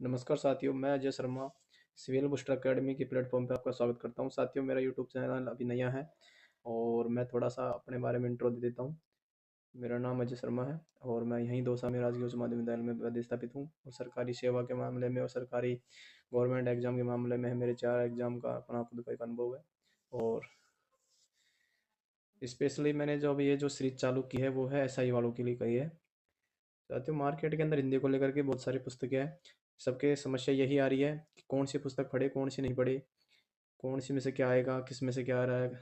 नमस्कार साथियों, मैं Ajay Sharma civil booster academy की प्लेटफॉर्म पे आपका स्वागत करता हूं। साथियों, मेरा यूट्यूब चैनल अभी नया है और मैं थोड़ा सा अपने बारे में इंट्रो दे देता हूं। मेरा नाम अजय शर्मा है और मैं यहीं दौसा में राजकीय उच्च माध्यमिक विद्यालय में प्रतिस्थापित हूं और सरकारी सेवा के मामले में और सरकारी गवर्नमेंट एग्जाम के मामले में मेरे 4 एग्जाम का अपना खुद का एक अनुभव है। और स्पेशली मैंने जो अभी ये जो सीरीज चालू की है वो है SI वालों के लिए कही है। साथियों, मार्केट के अंदर हिंदी को लेकर के बहुत सारी पुस्तकें हैं। सबके समस्या यही आ रही है कि कौन सी पुस्तक पढ़े, कौन सी नहीं पढ़े, कौन सी में से क्या आएगा, किस में से क्या आ रहा है।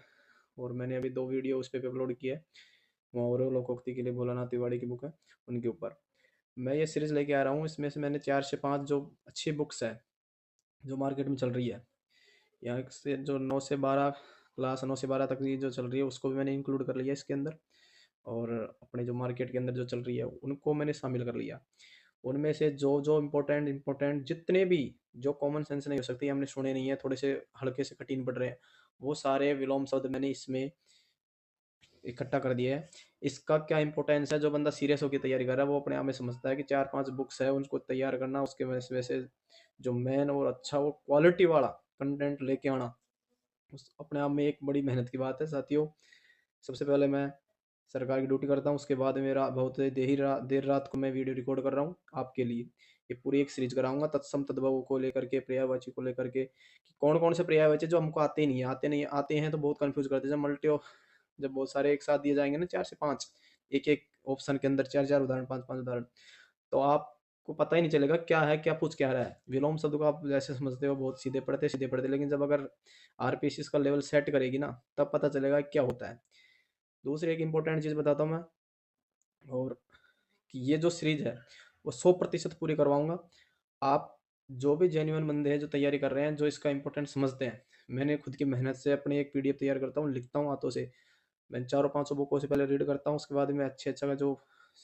और मैंने अभी 2 वीडियो उस पर अपलोड किया है। मुहावरों और लोकोक्ति के लिए भोलानाथ तिवारी की बुक है, उनके ऊपर मैं ये सीरीज लेके आ रहा हूँ। इसमें से मैंने 4 से 5 जो अच्छी बुक्स है जो मार्केट में चल रही है, यहाँ से जो 9 से 12 क्लास 9 से 12 तक की जो चल रही है उसको भी मैंने इंक्लूड कर लिया इसके अंदर। और अपने जो मार्केट के अंदर जो चल रही है उनको मैंने शामिल कर लिया। उनमें से जो जो इम्पोर्टेंट इम्पोर्टेंट जितने भी जो कॉमन सेंस नहीं हो सकती, हमने सुने नहीं है, थोड़े से हल्के से कठिन पड़ रहे हैं, वो सारे विलोम शब्द मैंने इसमें इकट्ठा कर दिया है। इसका क्या इंपॉर्टेंस है, जो बंदा सीरियस होकर तैयारी कर रहा है वो अपने आप में समझता है कि 4-5 बुक्स है उनको तैयार करना, उसके वजह से वैसे जो मेन और अच्छा वो क्वालिटी वाला कंटेंट लेके आना उस अपने आप में एक बड़ी मेहनत की बात है। साथियों, सबसे पहले मैं सरकार की ड्यूटी करता हूँ, उसके बाद मेरा बहुत देर रात को मैं वीडियो रिकॉर्ड कर रहा हूँ आपके लिए। ये पूरी एक सीरीज कराऊंगा तत्सम तद्भव को लेकर के, पर्यायवाची को लेकर के, कि कौन कौन से पर्यायवाची जो हमको आते ही नहीं है, आते हैं तो बहुत कंफ्यूज करते हैं। जब बहुत सारे एक साथ दिए जाएंगे ना, 4 से 5, एक एक ऑप्शन के अंदर 4-4 उदाहरण, 5-5 उदाहरण, तो आपको पता ही नहीं चलेगा क्या है, क्या पूछ क्या रहा है। विलोम शब्द को आप जैसे समझते हो बहुत सीधे पढ़ते, लेकिन जब अगर आरपीसी का लेवल सेट करेगी ना, तब पता चलेगा क्या होता है। दूसरी एक इंपॉर्टेंट चीज़ बताता हूँ मैं, और कि ये जो सीरीज है वो 100% पूरी करवाऊंगा। आप जो भी जेन्युइन बंदे हैं जो तैयारी कर रहे हैं, जो इसका इंपॉर्टेंट समझते हैं, मैंने खुद की मेहनत से अपनी एक पीडीएफ तैयार करता हूँ, लिखता हूँ हाथों से। मैं 400-500 बुकों से पहले रीड करता हूँ, उसके बाद में अच्छे अच्छा का जो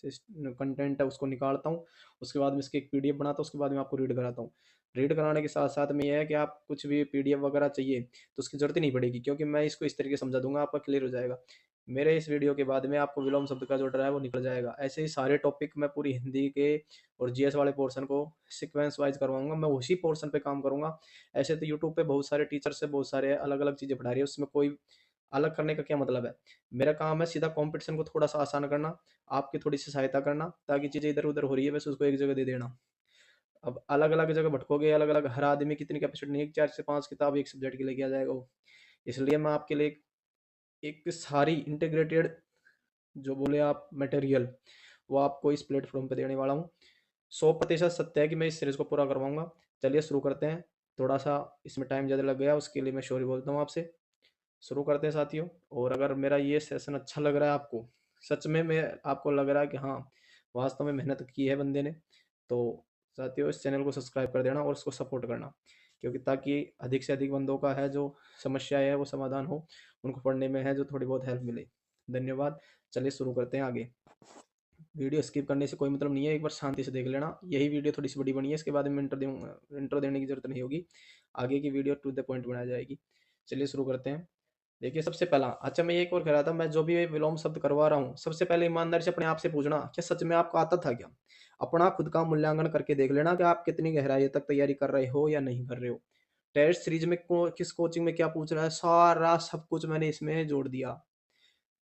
कंटेंट है उसको निकालता हूँ, उसके बाद में इसकी एक पीडीएफ बनाता हूँ, उसके बाद में आपको रीड कराता हूँ। रीड कराने के साथ साथ में यह है कि आप कुछ भी पीडीएफ वगैरह चाहिए तो उसकी जरूरत ही नहीं पड़ेगी, क्योंकि मैं इसको इस तरीके से समझा दूंगा, आपका क्लियर हो जाएगा। मेरे इस वीडियो के बाद में आपको विलोम शब्द का जो डर है वो निकल जाएगा। ऐसे ही सारे टॉपिक मैं पूरी हिंदी के और जीएस वाले पोर्शन को सीक्वेंस वाइज करवाऊंगा, मैं उसी पोर्शन पे काम करूंगा। ऐसे तो यूट्यूब पे बहुत सारे टीचर्स से बहुत सारे अलग अलग चीज़ें पढ़ा रही है, उसमें कोई अलग करने का क्या मतलब है। मेरा काम है सीधा कंपटीशन को थोड़ा सा आसान करना, आपकी थोड़ी सी सहायता करना, ताकि चीज़ें इधर उधर हो रही है वैसे उसको एक जगह दे देना। अब अलग अलग जगह भटकोगे, अलग अलग, हर आदमी की इतनी कैपेसिटी नहीं है कि 4 से 5 किताब एक सब्जेक्ट की लेके आ जाएगा वो। इसलिए मैं आपके लिए एक सारी इंटीग्रेटेड जो बोले आप मटेरियल, वो आपको इस प्लेटफॉर्म पे देने वाला हूँ। 100% सत्य है कि मैं इस सीरीज को पूरा करवाऊंगा। चलिए शुरू करते हैं। थोड़ा सा इसमें टाइम ज़्यादा लग गया, उसके लिए मैं सॉरी बोलता हूँ आपसे। शुरू करते हैं साथियों। और अगर मेरा ये सेशन अच्छा लग रहा है आपको, सच में मैं आपको लग रहा है कि हाँ वास्तव में मेहनत की है बंदे ने, तो साथियों इस चैनल को सब्सक्राइब कर देना और उसको सपोर्ट करना, क्योंकि ताकि अधिक से अधिक बंदों का है जो समस्या है वो समाधान हो, उनको पढ़ने में है जो थोड़ी बहुत हेल्प मिले। धन्यवाद। चलिए शुरू करते हैं आगे। वीडियो स्किप करने से कोई मतलब नहीं है, एक बार शांति से देख लेना। यही वीडियो थोड़ी सी बड़ी बनी है, इसके बाद में इंट्रो देने की जरूरत नहीं होगी। आगे की वीडियो टू द पॉइंट बनाई जाएगी। चलिए शुरू करते हैं। देखिए सबसे पहला, अच्छा मैं ये एक और कह रहा था, मैं जो भी विलोम शब्द करवा रहा हूँ सबसे पहले ईमानदारी से अपने आप से पूछना, क्या सच में आपको आता था क्या। अपना खुद का मूल्यांकन करके देख लेना कि आप कितनी गहराई तक तैयारी कर रहे हो या नहीं कर रहे हो। टेस्ट सीरीज में किस कोचिंग में क्या पूछ रहा है, सारा सब कुछ मैंने इसमें जोड़ दिया।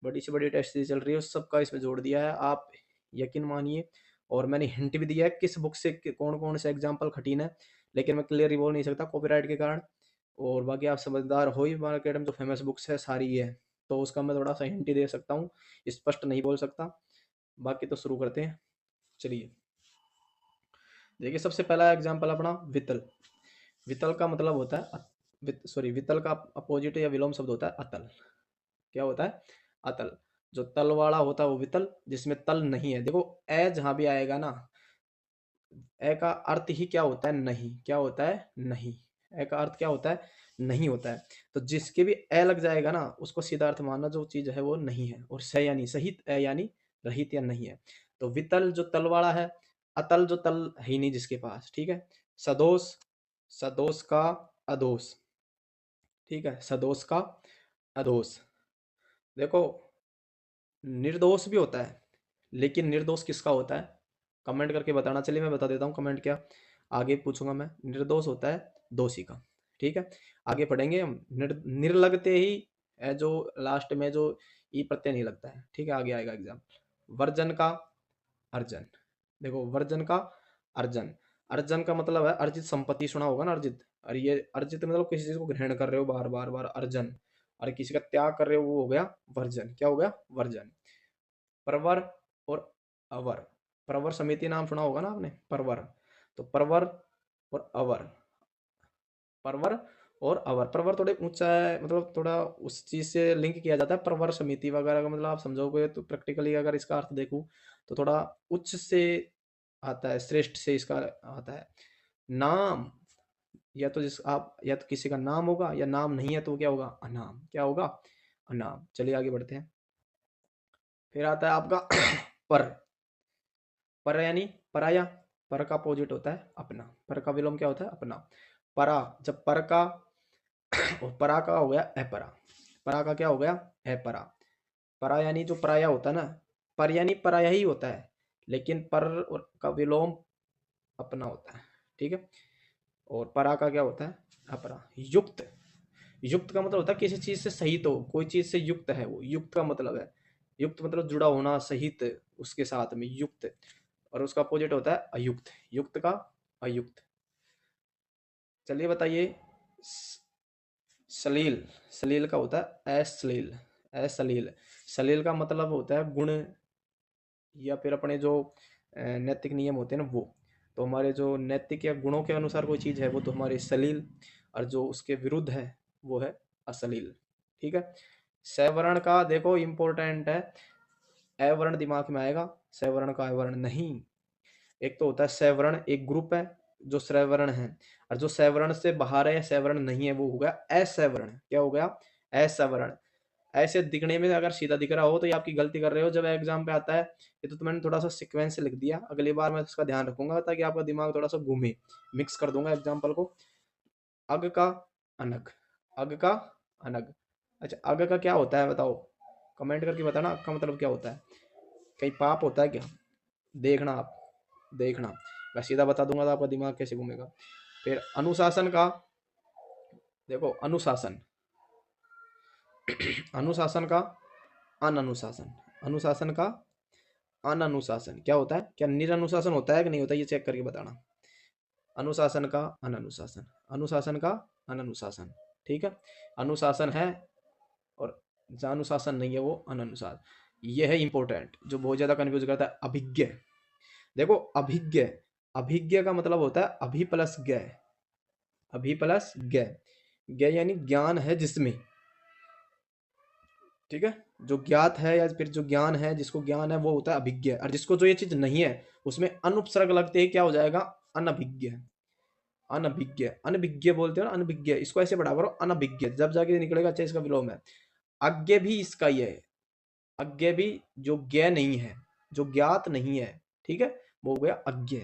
बड़ी से बड़ी टेस्ट सीरीज चल रही है उस सबका इसमें जोड़ दिया है, आप यकीन मानिए। और मैंने हिंट भी दिया है किस बुक से कौन कौन से एग्जाम्पल कठिन है, लेकिन मैं क्लियरली बोल नहीं सकता कॉपीराइट के कारण। और बाकी आप समझदार हो ही, मार्केट में जो फेमस बुक्स है सारी है, तो उसका मैं थोड़ा सा हिंट ही दे सकता हूँ, स्पष्ट नहीं बोल सकता। बाकी तो शुरू करते हैं। चलिए देखिए सबसे पहला एग्जाम्पल अपना वितल। वितल का मतलब होता है वितल का अपोजिट या विलोम शब्द होता है अतल। क्या होता है, अतल। जो तल वाला होता है वो वितल, जिसमें तल नहीं है। देखो ए जहां भी आएगा ना, ए का अर्थ ही क्या होता है, नहीं। क्या होता है, नहीं। ए का अर्थ क्या होता है, नहीं होता है। तो जिसके भी ए लग जाएगा ना उसको सीधा अर्थ मानना जो चीज है वो नहीं है, और से यानी सहित, ए यानी रहित या नहीं है। तो वितल जो तल वाला है, अतल जो तल है ही नहीं जिसके पास, ठीक है। सदोष, सदोष का अदोष, ठीक है, सदोष का अदोष। देखो निर्दोष भी होता है, लेकिन निर्दोष किसका होता है, कमेंट करके बताना। चलिए मैं बता देता हूँ कमेंट क्या। आगे पूछूंगा मैं। निर्दोष होता है दोषी का। ठीक है, आगे पढ़ेंगे हम। निर्लगते ही जो लास्ट में जो ई प्रत्यय नहीं लगता है। ठीक है, आगे आएगा एग्जाम। वर्जन का अर्जन। देखो वर्जन का अर्जन, अर्जन का मतलब है अर्जित संपत्ति, सुना होगा ना अर्जित। और ये अर्जित मतलब किसी चीज को ग्रहण कर रहे हो बार बार बार, अर्जन। और किसी का त्याग कर रहे हो, वो हो गया वर्जन। क्या हो गया? वर्जन। परवर और अवर। परवर समिति नाम सुना होगा ना आपने, परवर। तो परवर और अवर, परवर और अवर। परवर थोड़े ऊंचा है, मतलब थोड़ा उस चीज से लिंक किया जाता है। परवर समिति वगैरह का मतलब आप समझोगे तो प्रैक्टिकली अगर इसका अर्थ देखूं तो थोड़ा उच्च से आता है, श्रेष्ठ से इसका आता है। नाम, या तो जिस आप, या तो किसी का नाम होगा, या नाम नहीं है तो क्या होगा? अनाम। क्या होगा? अनाम। चलिए आगे बढ़ते हैं। फिर आता है आपका पर। पर यानी पराया। पर का अपोजिट होता है अपना। पर का विलोम क्या होता है? अपना। परा, जब पर का और परा का हो गया अपरा। परा का क्या हो गया? अपरा। परा यानी जो पराया होता है ना, पर यानी पराया ही होता है, लेकिन पर और का विलोम अपना होता है। ठीक है, और परा का क्या होता है? अपरा। युक्त, युक्त का मतलब होता है किसी चीज से सहित हो, कोई चीज से युक्त है, वो युक्त का मतलब है। युक्त मतलब जुड़ा होना, सहित उसके साथ में, युक्त। और उसका अपोजिट होता है अयुक्त। युक्त का अयुक्त। चलिए बताइए। सलील, सलील का होता है अश्लील। अश्लील, सलील का मतलब होता है गुण, या फिर अपने जो नैतिक नियम होते हैं ना वो। तो हमारे जो नैतिक या गुणों के अनुसार कोई चीज है वो तो हमारी सलील, और जो उसके विरुद्ध है वो है अश्लील। ठीक है, सवर्ण का देखो इंपॉर्टेंट है। अवर्ण दिमाग में आएगा, सवर्ण का अवर्ण नहीं। एक तो होता है सवर्ण, एक ग्रुप है जो सवर्ण है, और जो सवर्ण से बाहर है या सवर्ण नहीं है वो हो गया असवर्ण। क्या हो गया? असवर्ण। ऐसे दिखने में अगर सीधा दिख रहा हो तो ये आपकी गलती कर रहे हो जब एग्जाम पे आता है। ये तो मैंने थोड़ा सा सीक्वेंस से लिख दिया, अगली बार मैं उसका ध्यान रखूंगा ताकि आपका दिमाग थोड़ा सा घूमे। मिक्स कर दूंगा एग्जाम्पल को। अग का अनग, अग का अनग। अच्छा, अग का क्या होता है बताओ? कमेंट करके बताना अग का मतलब क्या होता है। कहीं पाप होता है क्या? देखना आप, देखना। मैं सीधा बता दूंगा तो आपका दिमाग कैसे घूमेगा। फिर अनुशासन का, देखो अनुशासन। अनुशासन का अननुशासन, अनुशासन का अननुशासन क्या होता है? क्या निरनुशासन होता है कि नहीं होता? ये चेक करके बताना। अनुशासन का अननुशासन, अनुशासन का अननुशासन। ठीक है, अनुशासन है और जहाँ अनुशासन नहीं है वो अननुशासन। ये है इंपॉर्टेंट जो बहुत ज्यादा कंफ्यूज करता है, अभिज्ञ। देखो अभिज्ञ, अभिज्ञ का मतलब होता है अभि प्लस ज्ञ। अभि प्लस ज्ञ, ज्ञ यानी ज्ञान है जिसमें। ठीक है, जो ज्ञात है या फिर जो ज्ञान है, जिसको ज्ञान है वो होता है अभिज्ञ। और जिसको जो ये चीज नहीं है उसमें अनुपसर्ग लगते ही क्या हो जाएगा? अनभिज्ञ। अनभिज्ञ, अनभिज्ञ बोलते हो ना, अनभिज्ञ। इसको ऐसे पढ़ा करो अनभिज्ञ, जब जाके निकलेगा। अच्छा, इसका विलोम है अज्ञ भी, इसका ही है अज्ञ भी। जो ज्ञ नहीं है, जो ज्ञात नहीं है, ठीक है, वो हो गया अज्ञ।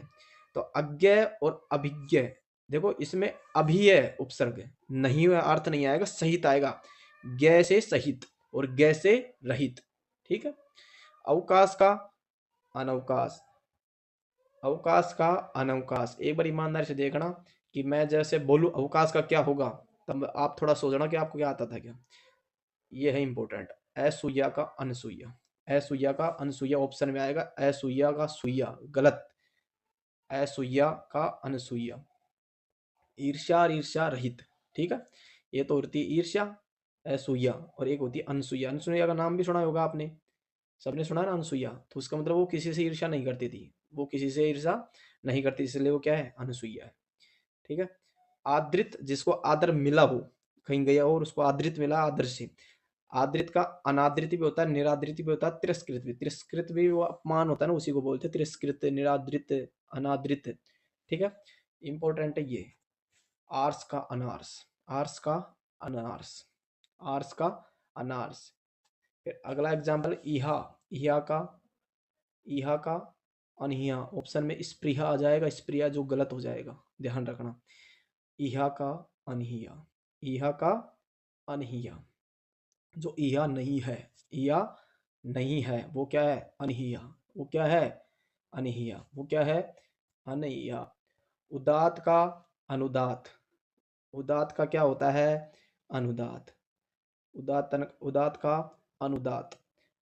तो अज्ञ और अभिज्ञ, देखो इसमें अभी है उपसर्ग, नहीं हुआ अर्थ नहीं आएगा, सहित आएगा। ज्ञ से सहित और ज्ञ से रहित। ठीक है, अवकाश का अनवकाश, अवकाश का अनवकाश। एक बार ईमानदारी से देखना कि मैं जैसे बोलूं अवकाश का क्या होगा, तब आप थोड़ा सोचना कि आपको क्या आता था क्या। ये है इंपॉर्टेंट। असुइया का अनसुइया, असुइया का अनसुइया ऑप्शन में आएगा। असुइया का सुइया गलत, असुइया का अनसुइया। ईर्ष्या और ईर्ष्या रहित। ठीक है, ये तो होती है ईर्ष्या असुइया, और एक होती है अनसुइया। अनसुइया का नाम भी सुना होगा आपने, सबने सुना ना अनसुइया। तो उसका मतलब वो किसी से ईर्ष्या नहीं करती थी, वो किसी से ईर्ष्या नहीं करती, इसलिए वो क्या है? अनसुइया है। ठीक है, आदृत, जिसको आदर मिला हो, कहीं गया हो और उसको आदृत मिला, आदर से। आदृत का अनादृत भी होता है, निरादृत भी होता है, तिरस्कृत भी। तिरस्कृत भी वो अपमान होता है ना, उसी को बोलते हैं तिरस्कृत, निरादृत, अनादृत। ठीक है, इंपॉर्टेंट है ये। आर्स का अनार्स, आर्स का अनार्स, आर्स का अनार्स। फिर अगला एग्जाम्पल इहा, इहा का, इहा का अनहिया। ऑप्शन में स्पृहा आ जाएगा, स्पृहा जो गलत हो जाएगा, ध्यान रखना। इहा का अनहिया, इहा का अनहिया। जो इहा नहीं है, इहा नहीं है, वो क्या है? अनहिया। वो क्या है? अनहिया। वो क्या है? अनहिया। उदात का अनुदात, उदात का क्या होता है? अनुदात। उदातन, उदात का अनुदात।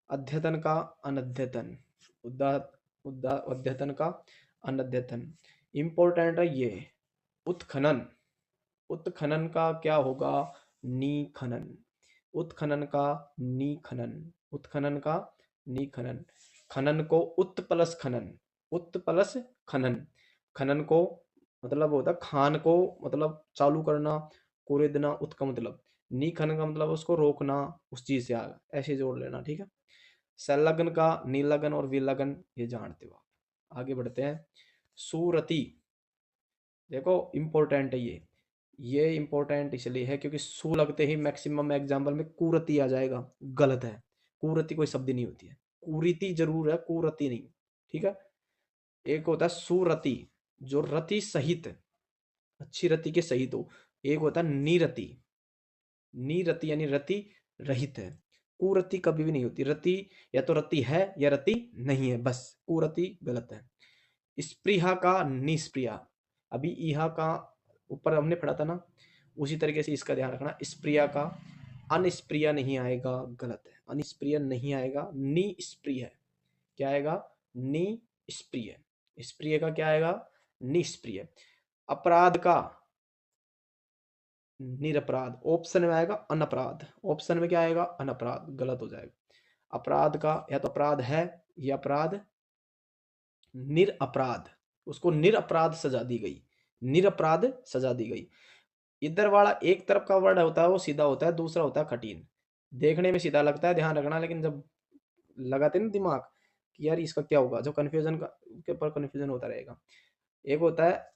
अध्यतन का अनध्यतन। उदात, अध्यतन का अनध्यतन। इंपॉर्टेंट है ये। उत्खनन, उत्खनन का क्या होगा? निखनन। उत्खनन का निखनन। उत्खनन का निखनन। खनन को उत प्लस खनन, उत प्लस खनन। खनन को मतलब होता है खान को, मतलब चालू करना, कुरेदना। उत का मतलब, निखनन का मतलब उसको रोकना, उस चीज से आगे ऐसे जोड़ लेना, ठीक है। संलग्न का नीलगन और विलगन, ये जानते हो आप। आगे बढ़ते हैं। सूरति, देखो इंपॉर्टेंट है ये इंपॉर्टेंट इसलिए है क्योंकि सू लगते ही मैक्सिमम एग्जाम्पल में कुरति आ जाएगा, गलत है। कुरति कोई शब्द नहीं होती है, कुरीति जरूर है, कुरति नहीं, ठीक है। एक होता है सुरति, जो रति सहित, अच्छी रति के सहित हो। एक होता है निरति, निरति यानी रति रहित है। कुरति कभी भी नहीं होती, रति या तो रति है या रति नहीं है, बस कुरति गलत है। स्पृहा का निस्प्रिया, अभी इहा का ऊपर हमने पढ़ा था ना, उसी तरीके से इसका ध्यान रखना। स्प्रिया का अनिस्प्रिया नहीं आएगा, गलत है। अनिस्प्रिय नहीं आएगा, निस्प्रिय है। क्या आएगा? निस्प्रिय। स्प्रिय का क्या आएगा? निष्प्रिय। अपराध का निरपराध, ऑप्शन में आएगा अनपराध। ऑप्शन में क्या आएगा? अनपराध, गलत हो जाएगा। अपराध का या तो अपराध है या अपराध निरपराध, उसको निरपराध सजा दी गई, निरपराध सजा दी गई। इधर वाला एक तरफ का वर्ड होता है वो सीधा होता है, दूसरा होता है कठिन। देखने में सीधा लगता है, ध्यान रखना, लेकिन जब लगाते ना दिमाग कि यार इसका क्या होगा, जो कन्फ्यूजन का के ऊपर कन्फ्यूजन होता रहेगा। एक होता है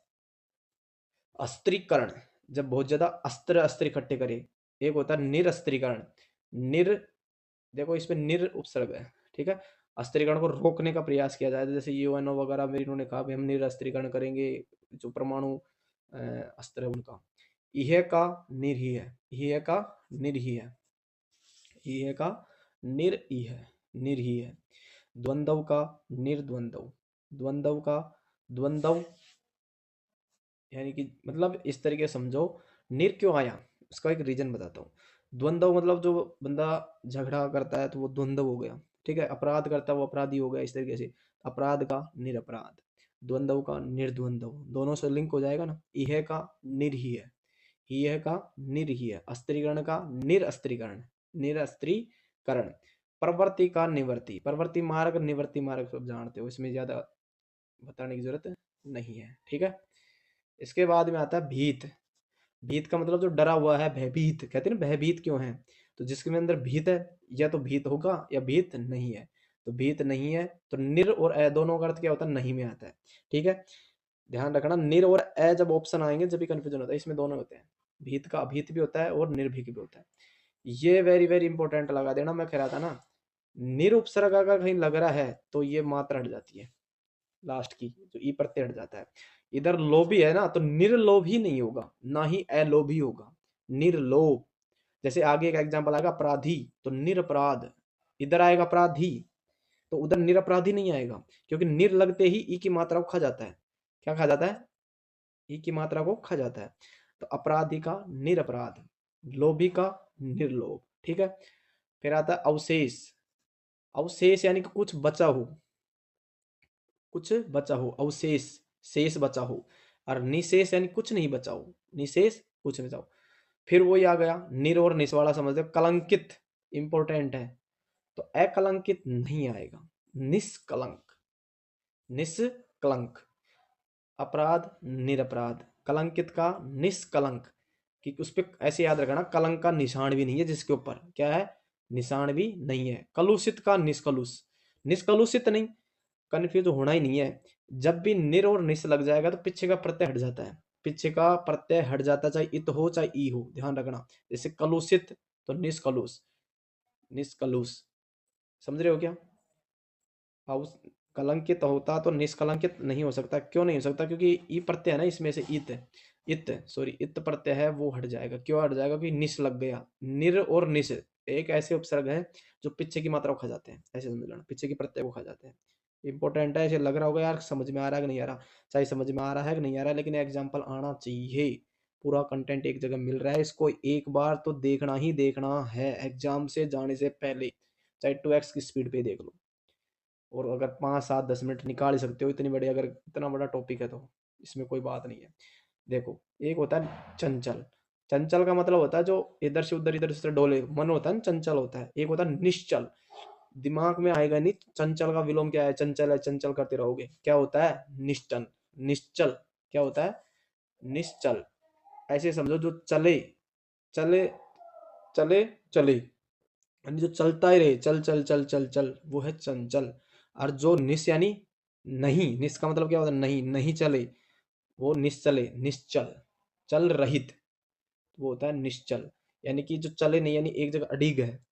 अस्त्रीकरण, जब बहुत ज्यादा अस्त्र अस्त्र इकट्ठे करे। एक होता है निरस्त्रीकरण। निर, देखो इसमें निर उपसर्ग है, ठीक है। अस्त्रीकरण को रोकने का प्रयास किया जाए, जैसे यूएनओ वगैरह में इन्होंने कहा हम निरस्त्रीकरण करेंगे, जो परमाणु अस्त्र है उनका। इह का निर्ही है, इह का निर्ही है, इह का निर्इह, निर्ही है। द्वंद्व का निर्द्वंद्व, द्वंद्व का द्वंद्व, यानी कि मतलब इस तरीके समझो। निर क्यों आया, उसका एक रीजन बताता हूँ। द्वंद्व मतलब जो बंदा झगड़ा करता है तो वो द्वंद्व हो गया, ठीक है। अपराध करता है वो अपराधी हो गया, इस तरीके से। अपराध का निरपराध, द्वंद्व का निर्द्वंद्व, दोनों से लिंक हो जाएगा ना। इह का निर्ही है, इह का निर्ही है। अस्त्रीकरण का निरस्त्रीकरण, निरस्त्रीकरण। प्रवृत्ति का निवृत्ति, प्रवृत्ति मार्ग निवृत्ति मार्ग सब जानते हो, इसमें ज्यादा बताने की जरूरत नहीं है, ठीक है। इसके बाद में आता है भीत। भीत का मतलब जो डरा हुआ है, भयभीत कहते हैं ना, भयभीत क्यों है? तो जिसके अंदर भीत है, या तो भीत होगा या भीत नहीं है। तो भीत नहीं है, तो निर और अ दोनों का अर्थ क्या होता है? नहीं में आता है, ठीक है। ध्यान रखना, निर और अ जब ऑप्शन आएंगे जब भी कंफ्यूजन होता है, इसमें दोनों होते हैं। भीत का अभीत भी होता है और निर्भीक भी होता है। ये वेरी वेरी इंपॉर्टेंट लगा देना, मैं कह रहा था ना, निर उपसर्ग का कहीं लग रहा है तो ये मात्रा हट जाती है, लास्ट की जो ई प्रत्यय हट जाता है। इधर लोभी है ना, तो निर्लोभी नहीं होगा, ना ही अलोभी होगा, निर्लोभ। जैसे आगे एक एग्जांपल आएगा अपराधी, तो निरपराध। इधर आएगा अपराधी, तो उधर निरपराधी नहीं आएगा, क्योंकि निर लगते ही ई की मात्रा को खा जाता है। क्या खा जाता है? ई की मात्रा को खा जाता है। तो अपराधी का निरपराध, लोभी का निर्लोभ, ठीक है। फिर आता है अवशेष। अवशेष यानी कि कुछ बचा हो, कुछ बचा हो, अवशेष, शेष बचा हो। और निशेष यानी कुछ नहीं बचा हो, निशेष कुछ नहीं बचा हो। फिर वही आ गया, निर और निस वाला समझ लो, कलंकित इंपॉर्टेंट है, तो अकलंकित नहीं आएगा, निष्कलंक, निष्कलंक। अपराध निरपराध, कलंकित का निष्कलंक, कि उस पर ऐसे याद रखना, कलंक का निशान भी नहीं है, जिसके ऊपर क्या है? निशान भी नहीं है। कलुषित का निष्कलुष, निष्कलुषित नहीं, कन्फ्यूज होना ही नहीं है। जब भी निर और निस लग जाएगा तो पीछे का प्रत्यय हट जाता है, पीछे का प्रत्यय हट जाता है, चाहे इत हो चाहे ई हो, ध्यान रखना। जैसे कलुषित तो निष्कलुष, निष्कलुष, समझ रहे हो क्या? अब कलंकित होता तो निष्कलंकित नहीं हो सकता। क्यों नहीं हो सकता? क्योंकि ई प्रत्यय है ना इसमें से, इत, इत सॉरी इत प्रत्यय है, वो हट जाएगा। क्यों हट जाएगा? क्योंकि निस लग गया। निर और निस एक ऐसे उपसर्ग है जो पीछे की मात्रा को खा जाते हैं, ऐसे समझ लेना, पीछे की प्रत्यय को खा जाते हैं। इंपॉर्टेंट है, ऐसे लग रहा होगा यार समझ में आ रहा है कि नहीं आ रहा, चाहे समझ में आ रहा है कि नहीं आ रहा है, लेकिन एग्जाम्पल आना चाहिए। पूरा कंटेंट एक जगह मिल रहा है, इसको एक बार तो देखना ही देखना है एग्जाम से जाने से पहले, चाहे 2x की स्पीड पे देख लो। और अगर 5 7 10 मिनट निकाल ही सकते हो इतनी बड़ी, अगर इतना बड़ा टॉपिक है तो इसमें कोई बात नहीं है। देखो, एक होता है चंचल। चंचल का मतलब होता है जो इधर से डोले, मन होता है ना, चंचल होता है। एक होता है निश्चल, दिमाग में आएगा नहीं चंचल का विलोम क्या है, चंचल करते रहोगे, क्या होता है निश्चल। निश्चल क्या होता है, निश्चल। ऐसे समझो जो चले, चले, चले, चले, यानी जो चलता ही रहे, चल चल चल चल चल, वो है चंचल। और जो निस यानी नहीं, निस का मतलब क्या होता है, नहीं, नहीं चले, वो निश्चले, निश्चल, चल रहित, वो होता है निश्चल। यानी कि जो चले नहीं, यानी एक जगह अडिग है,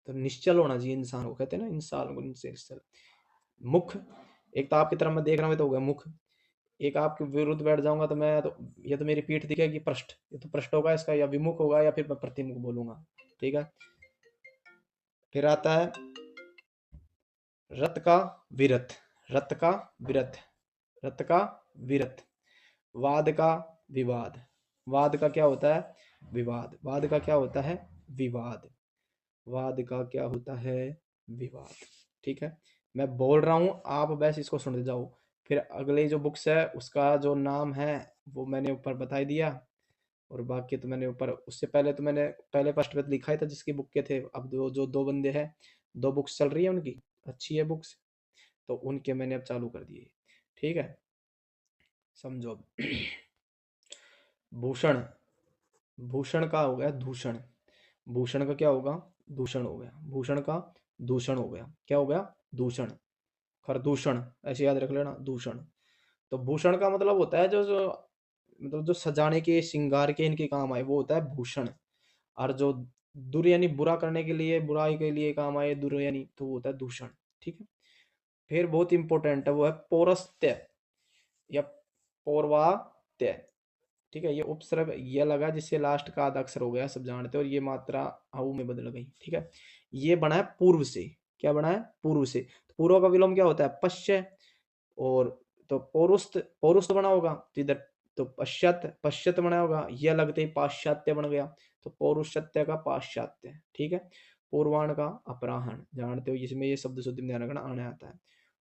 तो निश्चल होना चाहिए इंसान को, कहते हैं ना इंसान को निश्चल। मुख, एक तो आपकी तरफ मैं देख रहा हूँ तो हो गया मुख, एक आपके विरुद्ध बैठ जाऊंगा तो मैं तो, ये तो मेरी पीठ दिखेगी पृष्ठ, ये तो पृष्ठ होगा इसका, या विमुख होगा, या फिर मैं प्रतिमुख बोलूंगा। ठीक है, फिर आता है रत का विरत, रत का विरत, रत का विरत, वाद का विवाद, वाद का क्या होता है विवाद, वाद का क्या होता है विवाद, वाद का क्या होता है विवाद। ठीक है, मैं बोल रहा हूं, आप बस इसको सुनते जाओ। फिर अगले जो बुक्स है उसका जो नाम है वो मैंने ऊपर बता दिया, और बाकी तो मैंने ऊपर, उससे पहले तो मैंने पहले फर्स्ट पे लिखा ही था जिसकी बुक के थे। अब जो दो बंदे हैं, दो बुक्स चल रही है उनकी, अच्छी है बुक्स, तो उनके मैंने अब चालू कर दिए। ठीक है, समझो अब। भूषण, भूषण का हो गया दूषण, भूषण का क्या होगा दूषण हो गया, भूषण का दूषण हो गया, क्या हो गया दूषण, खरदूषण, ऐसे याद रख लेना दूषण। तो भूषण का मतलब होता है जो जो मतलब जो सजाने के श्रृंगार के इनके काम आए, वो होता है भूषण। और जो दुर यानी बुरा करने के लिए, बुराई के लिए काम आए, दुर यानी, तो वो होता है दूषण। ठीक है, फिर बहुत इंपॉर्टेंट है वो है पौरस्त्य या पौर्वात्य। ठीक है, ये उपसर्ग ये लगा जिससे लास्ट का आधा अक्षर हो गया, सब जानते हो, और ये मात्रा आऊ में बदल गई। ठीक है, ये बना है पूर्व से, क्या बना है पूर्व से, तो पूर्व का विलोम क्या होता है पश्य, और तो पौरुस्त, पौरुस्त बना होगा तो इधर, तो पश्चात, पश्चात बना होगा, यह लगते ही पाश्चात्य बन गया, तो पौरुषत्य का पाश्चात्य। ठीक है, पूर्वाण का अपराहन, जानते हो जिसमें ये शब्द शुद्धि में ध्यान रखना आने आता है।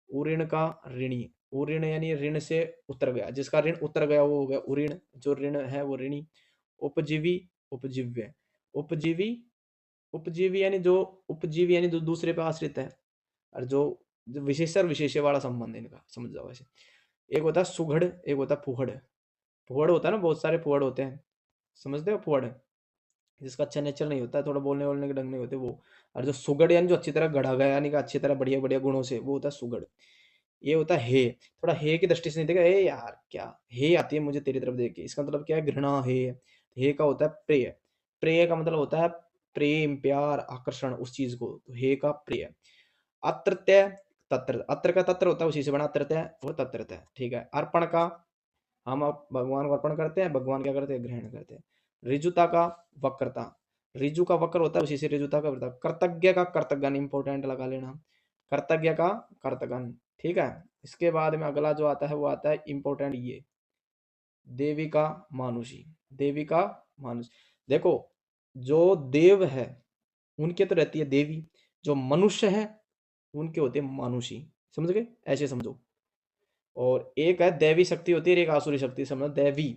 उऋण का ऋणी, उऋण यानी ऋण से उतर गया, जिसका ऋण उतर गया वो हो गया उऋण, जो ऋण है वो ऋणी। उपजीवी, उपजीव्य, उपजीवी, उपजीवी यानी जो, उपजीवी यानी जो दूसरे पे आश्रित है, और जो विशेषण विशेष्य वाला संबंध है इनका, समझ जाओ ऐसे। एक होता है सुघड़, एक होता है फुहड़। फुहड़ होता है ना, बहुत सारे फुहड़ होते हैं, समझते हो फुहड़, जिसका अच्छा नेचर नहीं होता है, थोड़ा बोलने बोलने के ढंग नहीं होते वो। और जो सुगड़ यानी जो अच्छी तरह गढ़ा गया, यानी कि अच्छी तरह बढ़िया बढ़िया गुणों से, वो होता है सुगड़। ये होता है हे, थोड़ा हे की दृष्टि से नहीं देखा, हे यार क्या हे आती है मुझे तेरी तरफ देख के, इसका मतलब क्या है घृणा हे का होता है प्रिय, प्रिय का मतलब होता है प्रेम प्यार आकर्षण उस चीज को, तो हे का प्रिय। अत्रत्य, तत्र, अत्र का तत्र होता है उसी से बना अत्रत्य, वो तत्रत्य। ठीक है, अर्पण का, हम अब भगवान को अर्पण करते हैं, भगवान क्या करते हैं ग्रहण करते हैं। ऋजुता का वक्रता, ऋजु का वक्र होता है उसी से ऋजुता का वृता। कर्तज्ञ का कर्तगन, इंपॉर्टेंट लगा लेना, कर्तज्ञ का कर्तगन। ठीक है, इसके बाद में अगला जो आता है वो आता है इंपॉर्टेंट ये, देवी का मानुषी, देवी का मानुष। देखो, जो देव है उनके तो रहती है देवी, जो मनुष्य है उनके होते हैं मानुषी, समझ गए, ऐसे समझो। और एक है दैवी शक्ति होती है, एक आसुरी शक्ति, समझो दैवी,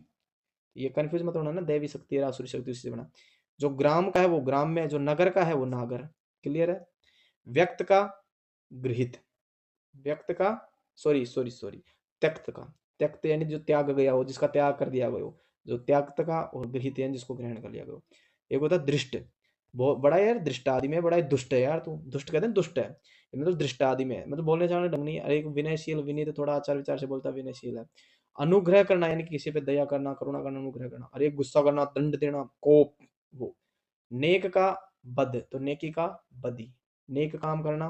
ये कंफ्यूज मत होना ना, दैवी शक्ति है आसुरी शक्ति उसी से बना। जो ग्राम का है वो ग्राम में, जो नगर का है वो नागर, क्लियर है। व्यक्त का गृहित, व्यक्त का, सॉरी सॉरी सॉरी, त्यक्त का, त्यक्त यानी जो त्याग गया हो, जिसका त्याग कर दिया गया हो, जो त्याक्त का, और गृहित यानी जिसको ग्रहण कर लिया गया हो। एक होता है दृष्ट, बहुत बड़ा यार दृष्ट आदि में, बड़ा ही दुष्ट है यार तू, दुष्ट कहते हैं दुष्ट है, मतलब दृष्ट आदि में, मतलब बोलने जाने ढंग नहीं। अरे एक विनयशील, विनय तो थोड़ा आचार विचार से बोलता है, विनयशील है। अनुग्रह करना यानी कि किसी पे दया करना, करुणा करना, अनुग्रह करना। अरे गुस्सा करना, दंड देना, कोप, वो। नेक का बद, तो नेकी का बदी, नेक काम करना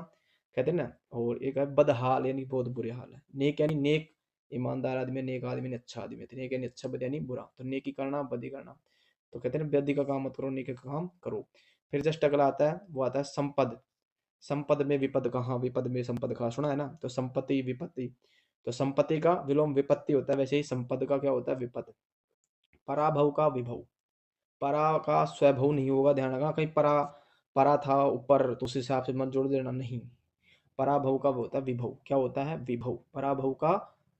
कहते हैं ना। और एक है बदहाल यानी बहुत बुरे हाल है। नेक यानी नेक, ईमानदार आदमी, नेक आदमी ने अच्छा आदमी है, नेक यानी अच्छा, बद यानी बुरा, तो नेकी करना बदी करना। तो कहते हैं ना बदी का काम मत करो, नेकी का काम करो। फिर जस्ट अगला आता है वो आता है संपद, संपद में विपद कहाँ, विपद में संपद कहाँ, सुना है ना। तो संपत्ति विपत्ति, तो संपत्ति का विलोम विपत्ति होता है, वैसे ही संपद का क्या होता है, विपद। पराभव का विभव, परा का स्वभव नहीं होगा, ध्यान रखना, कहीं परा परा था ऊपर तो उस हिसाब से मत जोड़ देना, नहीं। पराभव का वो होता है विभव, क्या होता है, विभव, पराभव का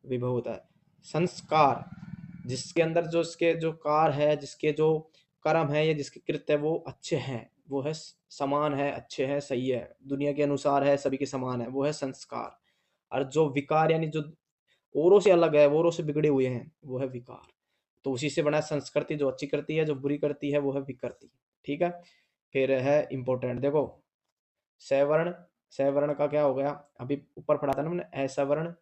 विभव होता है। संस्कार, जिसके अंदर जो इसके जो कार है, जिसके जो कर्म है या जिसके कृत्य है वो अच्छे हैं, वो है समान है, अच्छे हैं, सही है, दुनिया के अनुसार है, सभी के समान है, वो है संस्कार। और जो विकार यानी जो औरों से अलग है, वो औरों से बिगड़े हुए हैं, वो है विकार। तो उसी से बना है संस्कृति, जो अच्छी करती है, जो बुरी करती है वो है विकृति। ठीक है। फिर है इंपॉर्टेंट, देखो सवर्ण, सवर्ण का क्या हो गया, अभी ऊपर पढ़ा था ना हमने, असवर्ण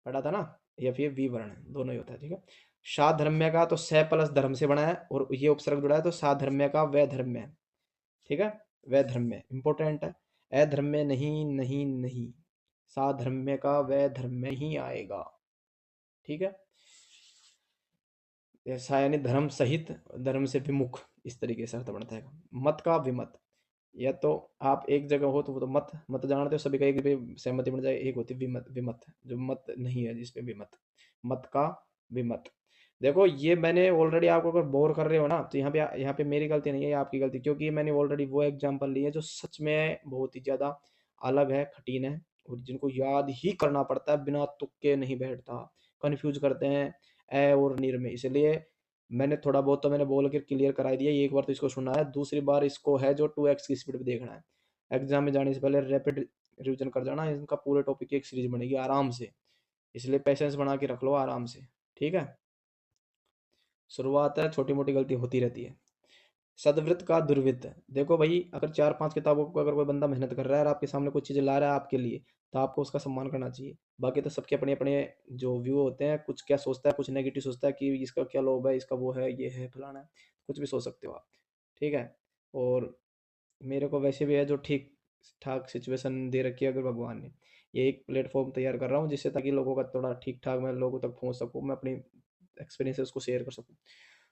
पढ़ा था ना, या फिर विवर्ण, दोनों ही होता है। ठीक है। साधर्म्य का तो स प्लस धर्म से बना है, और ये उपसर्ग जुड़ा है, तो साधर्म्य का वैधर्म्य। ठीक है। वैधर्म्य इंपॉर्टेंट है, अधर्म्य नहीं, नहीं नहीं, साधर्म्य का वैधर्म्य ही आएगा। ठीक है। ऐसा यानी धर्म सहित, धर्म से विमुख, इस तरीके से अर्थ बनता है। मत का विमत, या तो आप एक जगह हो तो वो तो मत, मत जानते हो सभी का, एक पे सहमति बन जाए, एक होती है विमत, विमत जो मत नहीं है जिसपे विमत, मत का विमत। देखो ये मैंने ऑलरेडी, आपको अगर बोर कर रहे हो ना तो यहाँ पे मेरी गलती नहीं है, ये आपकी गलती, क्योंकि मैंने ऑलरेडी वो एग्जांपल लिए हैं जो सच में बहुत ही ज्यादा अलग है, कठिन है, और जिनको याद ही करना पड़ता है, बिना तुक्के नहीं बैठता, कंफ्यूज करते हैं ए और निर में। इसलिए मैंने थोड़ा बहुत तो मैंने बोल के क्लियर करा दिया, एक बार तो इसको सुनना है, दूसरी बार इसको है जो 2x की स्पीड पे देखना है। एग्जाम में जाने से पहले रैपिड रिवीजन कर जाना, इनका पूरे टॉपिक की एक सीरीज बनेगी आराम से, इसलिए पेशेंस बना के रख लो आराम से। ठीक है। शुरुआत है, छोटी मोटी गलती होती रहती है। सदवृत्त का दुर्वृत्त, देखो भाई अगर 4-5 किताबों को अगर कोई बंदा मेहनत कर रहा है और आपके सामने कुछ चीजें ला रहा है आपके लिए, तो आपको उसका सम्मान करना चाहिए। बाकी तो सबके अपने अपने जो व्यू होते हैं, कुछ क्या सोचता है, कुछ नेगेटिव सोचता है कि इसका क्या लोभ है, इसका वो है, ये है फलाना है, कुछ भी सोच सकते हो आप। ठीक है। और मेरे को वैसे भी है जो ठीक ठाक सिचुएशन दे रखी है अगर भगवान ने, ये एक प्लेटफॉर्म तैयार कर रहा हूँ जिससे ताकि लोगों का थोड़ा ठीक ठाक मैं लोगों तक पहुंच सकूँ, मैं अपनी एक्सपीरियंस उसको शेयर कर सकूँ।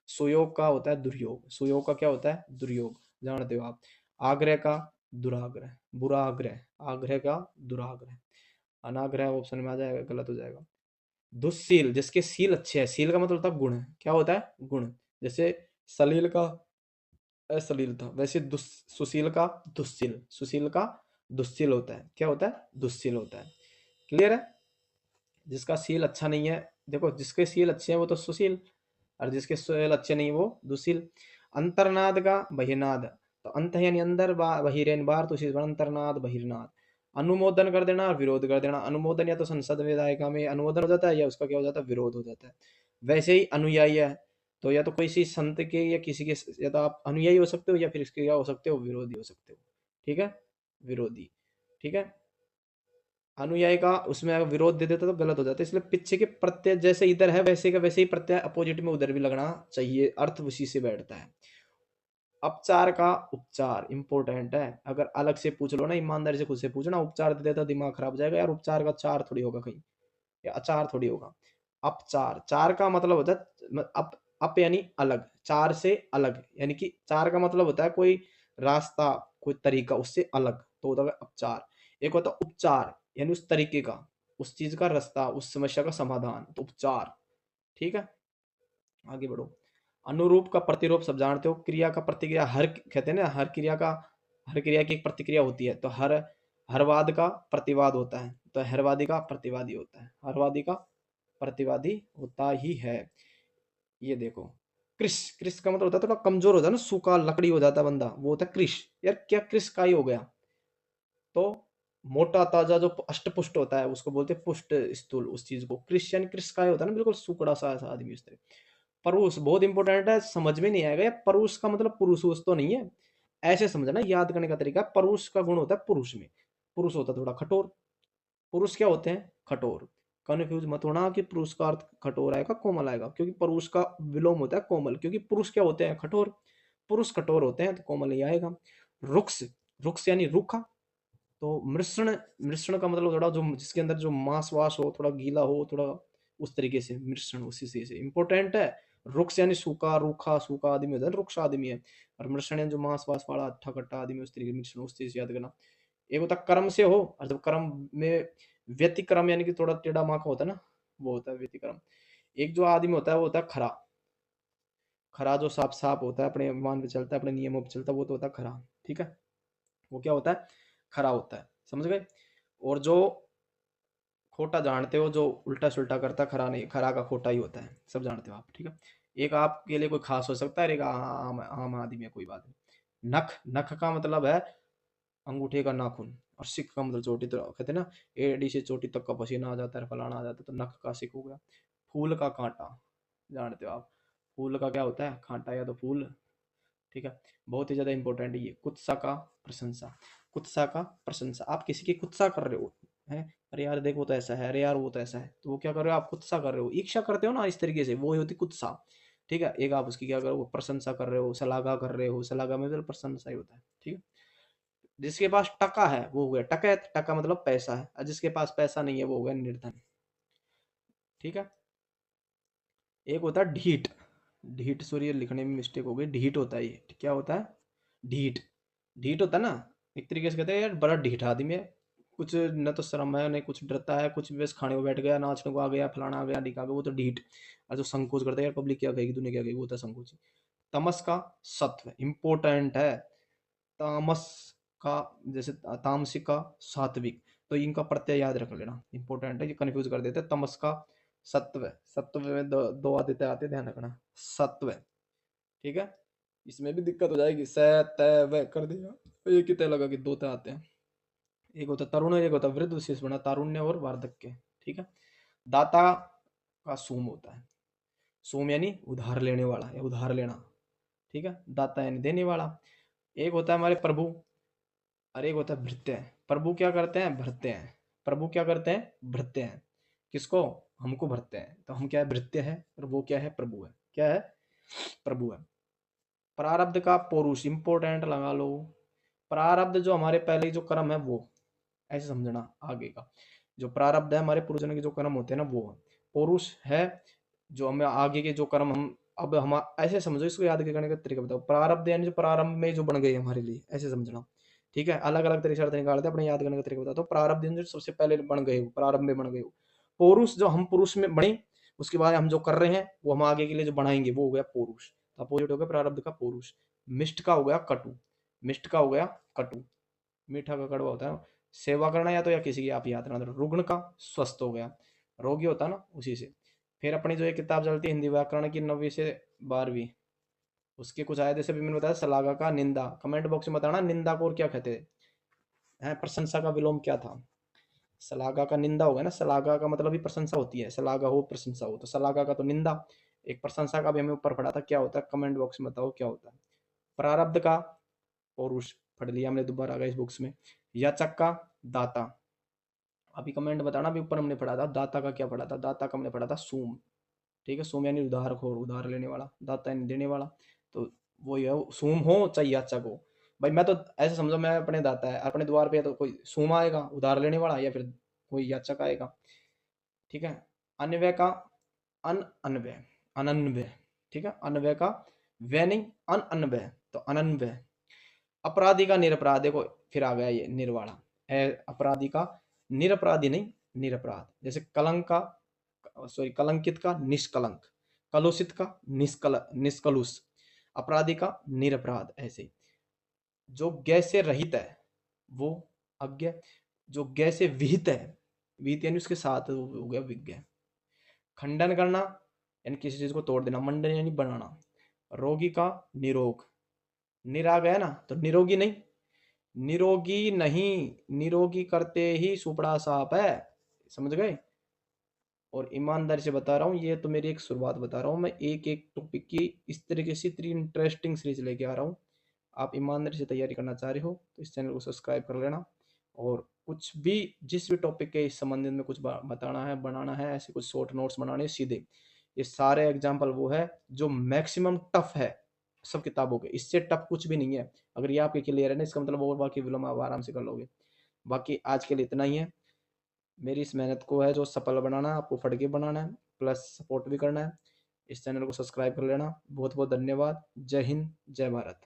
सुयोग का होता है दुर्योग, सुयोग का क्या होता है, दुर्योग, जानते हो आप। आग्रह का दुराग्रह, बुरा आग्रह, आग्रह का दुराग्रह, अनाग्रह ऑप्शन में आ जाएगा, गलत हो जाएगा। दुस्सील, जिसके सील अच्छे हैं, सील का मतलब होता है गुण, क्या होता है, गुण। जैसे सलील का अश्लीलता, वैसे सुशील का दुस्सील, सुशील का दुस्सील होता है, क्या होता है, दुस्सील होता है। क्लियर है। जिसका सील अच्छा नहीं है, देखो जिसके सील अच्छे हैं वो तो सुशील, और जिसके सील अच्छे नहीं वो दुशील। अंतर्नाद का बहिर्नाद, तो अंत है यानी अंदर, बहिरेन बार, तो इसी अंतर्नाद बहिर्नाद। अनुमोदन कर देना और विरोध कर देना, अनुमोदन या तो संसद विधायिका में अनुमोदन हो जाता है, या उसका क्या हो जाता है, विरोध हो जाता है। वैसे ही अनुयायी है, तो या तो किसी संत के या किसी के, या तो आप अनुयायी हो सकते हो या फिर इसके क्या हो सकते हो, विरोधी हो सकते हो। ठीक है। विरोधी। ठीक है। अनुयायी का उसमें अगर विरोध दे देता तो गलत हो जाता है, इसलिए पीछे के प्रत्यय जैसे इधर है वैसे का वैसे ही प्रत्यय अपोजिट में उधर भी लगना चाहिए, अर्थ उसी से बैठता है। अपचार का उपचार इंपॉर्टेंट है, अगर अलग से पूछ लो ना, ईमानदारी से खुद से पूछना, उपचार दे देता दिमाग खराब हो जाएगा यार, उपचार का चार थोड़ी होगा कहीं, या अचार थोड़ी होगा। अपचार, चार का मतलब होता है अप यानी अलग, चार से अलग, यानी कि चार का मतलब होता है कोई रास्ता, कोई तरीका उससे अलग, तो होता है अपचार। एक होता है उपचार, यानी उस तरीके का, उस चीज का रास्ता, उस समस्या का समाधान, तो उपचार। ठीक है। आगे बढ़ो। अनुरूप का प्रतिरूप सब जानते हो, क्रिया का प्रतिक्रिया, हर कहते हैं ना, हर क्रिया का, हर क्रिया की एक प्रतिक्रिया होती है, तो हरवाद का प्रतिवाद होता है, तो हरवादी का प्रतिवादी होता है, हरवादी का प्रतिवादी होता ही है। ये देखो, कृष, कृष का मतलब होता है थोड़ा कमजोर हो जाता है ना, सूखा लकड़ी हो जाता है बंदा, वो होता है कृष। यार क्या कृष का ही हो गया, तो मोटा ताजा जो अष्टपुष्ट होता है उसको बोलते हैं पुष्ट स्थूल, उस चीज को कृष यानी कृष का ही होता है ना, बिल्कुल सुकड़ा सा ऐसा आदमी उस तरह। परुष बहुत इंपॉर्टेंट है, समझ में नहीं आएगा ये, परुष का मतलब पुरुष तो नहीं है, ऐसे समझना, याद करने का तरीका, परुष का गुण होता है पुरुष में, पुरुष होता है थोड़ा कठोर, पुरुष क्या होते हैं, कठोर। कन्फ्यूज मत होना कि पुरुष का अर्थ कठोर आएगा कोमल आएगा, क्योंकि पुरुष का विलोम होता है कोमल, क्योंकि पुरुष क्या होते हैं, कठोर, पुरुष कठोर होते हैं तो कोमल ही आएगा। रुक्ष, रुक्ष यानी रूखा, तो मिश्रण, मिश्रण का मतलब थोड़ा जो जिसके अंदर जो मांस वास हो, थोड़ा गीला हो, थोड़ा उस तरीके से मिश्रण, उसी से इंपॉर्टेंट है। रुक्ष यानी सूखा, रूखा, सूखा आदमी होता है, रुक्ष आदमी है। और मिश्रण यानी जो मांस वास वाला अट्ठा कट्टा आदमी, उस तरीके मिश्रण, उस चीज याद करना। एक होता है कर्म से हो, और जब कर्म में व्यतिक्रम यानी कि थोड़ा टेढ़ा माका होता है ना, वो होता है व्यतिक्रम। एक जो आदमी होता है वो होता है खरा। खरा जो साफ साफ होता है, अपने मान पे चलता है, अपने नियमों पे चलता है, वो तो होता है खरा। ठीक है, वो क्या होता है, खरा होता है, समझ गए। और जो खोटा जानते हो, जो उल्टा सुल्टा करता है, खरा नहीं, खरा का खोटा ही होता है, सब जानते हो आप। ठीक है, एक आपके लिए कोई खास हो सकता है, और एक आम आम आदमी है, कोई बात नहीं। नख, नख का मतलब है अंगूठे का नाखून, और सिक का मतलब चोटी, तो कहते हैं ना एड़ी से चोटी तक का पसीना आ जाता है, फलाना आ जाता है, तो नख का सिक हो गया। फूल का कांटा, जानते हो आप, फूल का क्या होता है, कांटा या तो फूल। ठीक है, बहुत ही ज्यादा इंपॉर्टेंट ये। कुत्सा का प्रशंसा, कुत्सा का प्रशंसा, आप किसी की कुत्सा कर रहे हो है, अरे यार देखो तो ऐसा है, अरे यार वो तो ऐसा है, तो वो क्या कर रहे हो, आप कुत्सा कर रहे हो, ईर्ष्या करते हो ना, इस तरीके से, वो होती कुत्सा। ठीक है, एक आप उसकी क्या करो, प्रशंसा कर रहे हो, सलागा कर रहे हो, सलागा में तो प्रशंसा ही होता है। ठीक है, जिसके पास टका है वो हो गया टकैत, टका मतलब पैसा है, और जिसके पास पैसा नहीं है वो हो गया निर्धन। ठीक है, एक होता है ढीठ, ढीठ, सॉरी लिखने में मिस्टेक हो गई, ढीठ होता है ये, क्या होता है, ढीठ। ढीठ होता है ना, एक तरीके से कहते हैं यार बड़ा ढीठ आदमी है, कुछ न तो शर्म है न कुछ डरता है, कुछ भी बस खाने को बैठ गया, नाचने को आ गया, फलाना आ गया, ढिका आ गया, वो तो ढीठ। और जो संकोच करता है यार पब्लिक क्या कहेगी, दुनिया क्या कहेगी, वो होता है संकोची। तमस का सत्व इंपॉर्टेंट है, तामस का, जैसे तामसिक का सात्विक, तो इनका प्रत्यय याद रख लेना, इंपॉर्टेंट है, ये कंफ्यूज कर देते हैं। तमस का सत्व, सत्व में दो आदित्य आते, ध्यान रखना, सत्व। ठीक है, इसमें भी दिक्कत हो जाएगी, स तय व कर दिया, तो एक ही तय लगा कि दो तय आते हैं। एक होता है तरुण, एक होता है वृद्ध, विशेष बना तारुण्य और वार्धक्य। ठीक है, दाता का सोम होता है, सोम यानी उधार लेने वाला या उधार लेना। ठीक है, दाता यानी देने वाला। एक होता है हमारे प्रभु, और एक होता है भृत्य। प्रभु क्या करते हैं, भरते हैं। प्रभु क्या करते हैं, भरते हैं, किसको, हमको भरते हैं, तो हम क्या है, भृत्य है, और वो क्या है, प्रभु है, क्या है, प्रभु है। प्रारब्ध का पौरुष इंपोर्टेंट लगा लो, प्रारब्ध जो हमारे पहले जो कर्म है वो, ऐसे समझना आगे का, जो प्रारब्ध है हमारे पूर्वजन्म के जो कर्म होते हैं ना वो, पौरुष है जो हमें आगे के जो कर्म हम, अब हम ऐसे समझो, इसको याद करने का तरीका बताओ, प्रारब्ध यानी जो प्रारंभ में जो बन गए हमारे लिए, ऐसे समझना। ठीक है, अलग अलग तरीके से अर्थ निकालते हैं, अपने याद करने का तरीका बताता हूँ। प्रारब्ध यानी जो सबसे पहले बन गए हो, प्रारंभ में बन गए हो। पौरुष जो हम पुरुष में बने, उसके बाद हम जो कर रहे हैं वो हम आगे के लिए जो बनाएंगे, वो हो गया पौरुष। अपोजिट हो गया प्रारब्ध का पौरुष। मिष्ट का हो गया कटु, मिष्ट का हो गया कटु, मीठा का कड़वा होता है। सेवा करना या तो या किसी की आप याद ना, रुग्ण का स्वस्थ हो गया, रोगी होता है ना उसी से। फिर अपनी जो एक किताब चलती है हिंदी व्याकरण की 9वीं से 12वीं, उसके कुछ आए, जैसे भी मैंने बताया, सलागा का निंदा, कमेंट बॉक्स में बताना निंदा को और क्या कहते हैं, प्रशंसा का विलोम क्या था। सलागा का निंदा होगा ना, सलागा का मतलब ही प्रशंसा होती है, सलागा हो प्रशंसा हो, तो सलागा का तो निंदा। एक प्रशंसा का भी हमें ऊपर पढ़ा था, क्या होता है, कमेंट बॉक्स में बताओ क्या होता है। प्रारब्ध का पौरुष पढ़ लिया हमने, दोबारा आ गया इस बुक्स में। याचक का दाता, अभी कमेंट बताना, अभी ऊपर हमने पढ़ा था दाता का, क्या पढ़ा था, दाता का हमने पढ़ा था सूम। ठीक है, सोम यानी उधार खोर, उधार लेने वाला, दाता यानी देने वाला, तो वो है सूम हो चाहे याचक हो। भाई मैं तो ऐसे समझो, मैं अपने दाता है, अपने द्वार पे तो कोई सूम आएगा उधार लेने वाला, या फिर कोई याचक आएगा। ठीक है, अन्वय का अन अन्वय, अनन्वय। ठीक है, अन्वय का व्यय नहीं, अन अन्वय, तो अनन्वय। अपराधी का निरपराध, देखो फिर आ गया ये निर्वाणा, अपराधी का निरपराधी नहीं, निरपराध। जैसे कलंक का, सॉरी कलंकित का निष्कलंक, कलुषित का निष्कलुष, अपराधी का निरपराध। ऐसे जो ज्ञ से रहित है वो अज्ञ, जो ज्ञ से विहित है, विहित यानी उसके साथ हो गया विज्ञ। खंडन करना यानी किसी चीज को तोड़ देना, मंडन यानी बनाना। रोगी का निरोग, निरा गया ना, तो निरोगी नहीं, निरोगी नहीं, निरोगी करते ही सुपड़ा साफ है, समझ गए। और ईमानदारी से बता रहा हूँ, ये तो मेरी एक शुरुआत बता रहा हूँ, मैं एक एक टॉपिक की इस तरीके से इतनी इंटरेस्टिंग सीरीज लेके आ रहा हूँ। आप ईमानदारी से तैयारी करना चाह रहे हो तो इस चैनल को सब्सक्राइब कर लेना, और कुछ भी जिस भी टॉपिक के इस संबंधित में कुछ बताना है, बनाना है, ऐसे कुछ शॉर्ट नोट्स बनाने सीधे, ये सारे एग्जाम्पल वो है जो मैक्सिमम टफ है सब किताबों के, इससे टफ कुछ भी नहीं है। अगर ये आपके क्लियर है ना, इसका मतलब और बाकी विलोम आप आराम से कर लोगे। बाकी आज के लिए इतना ही है, मेरी इस मेहनत को है जो सफल बनाना है, आपको फट के बनाना है, प्लस सपोर्ट भी करना है। इस चैनल को सब्सक्राइब कर लेना। बहुत बहुत धन्यवाद। जय हिंद, जय भारत।